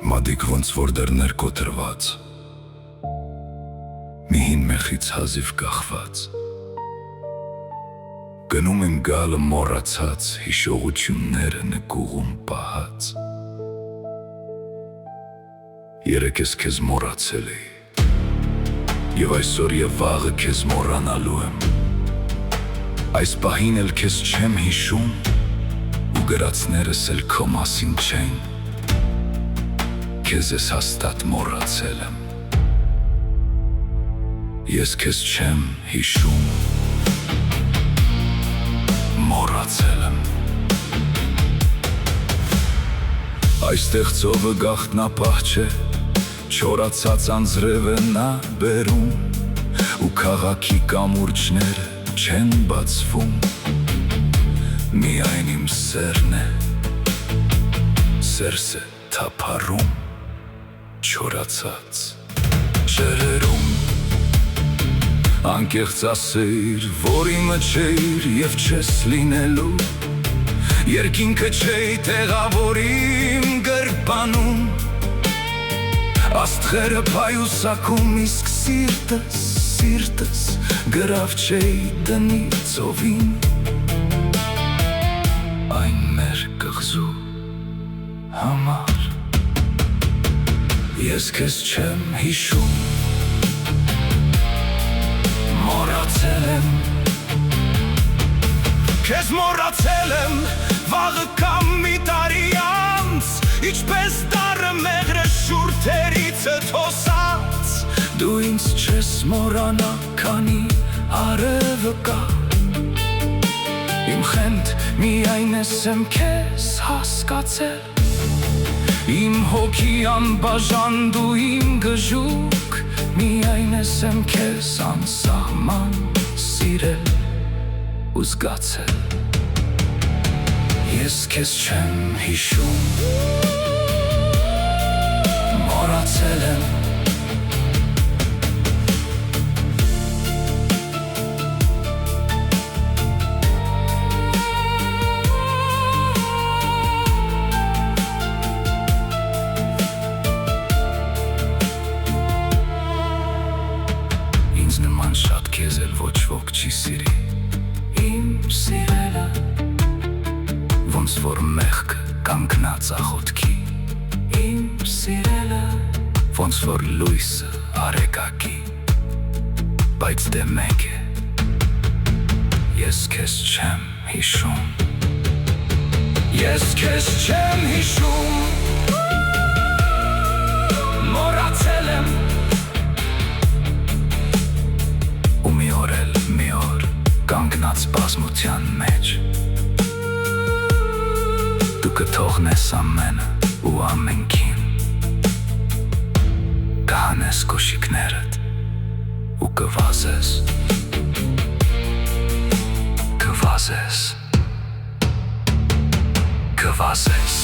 Մադիկ ոնց որ դեռ ներկոտրված, մի հին մեխից հազիվ կախված, գնում եմ գալը մոռացած, հիշողությունները նկուղում պահած։ Երեկ ես քեզ մոռացել էի, և այսօր և վաղը քեզ մոռանալու եմ։ Այս պահին էլ քեզ չեմ հիշում, ու գրածներս էլ քո մասին չեն։ Քեզ ես հաստատ մոռացել եմ, ես քեզ չեմ հիշում, մոռացել եմ։ Այստեղ ծովը գաղտնապահ չէ, չորացած անձրևը նա բերում, ու քաղաքի կամուրջները չեն բացվում։ Միայն իմ սերն է, սերս է թափառում, չորացած ջրերում։ Անկեղծ ասեիր, որ իմը չէիր և չես լինելու, երկինքը չէի տեղավոր իմ գրպանում, աստղերը պայուսակում, իսկ սիրտս գրավ չէի դնի ծովին։ Այն մեր կղզու համար ես քեզ չեմ հիշում, մոռացել եմ, քեզ մոռացել եմ, վաղը կամ մի տարի անց, իչպես դառը մեղրը շուրթերիցդ հոսած։ Դու ինձ չես մոռանա, քանի արևը կա, իմ խենթ միայն ես եմ քեզ հասկացել, իմ հոգի անբաժան դու իմ գժուկ, միայն ես եմ քեզ անսահման սիրել ու զգացել։ Ես քեզ չեմ հիշում, մոռացել եմ, ինձ նման շատ քեզ էլ ոչ ոք չի սիրի, իմ սիրելը, ոնց որ մեղքը կանգնած աղոթքի, իմ սիրելը, ոնց որ լույսը արեգակի, բայց դե մեկ է, ես քեզ չեմ հիշում, ես քեզ չեմ հիշում, մոռացել եմ, ու մի օր էլ մի օր կանգնած բազմության մեջ, դու կթողնես ամենը ու ամենքին, կհանես կոշիկներդ ու կվազես, կվազես, կվազես։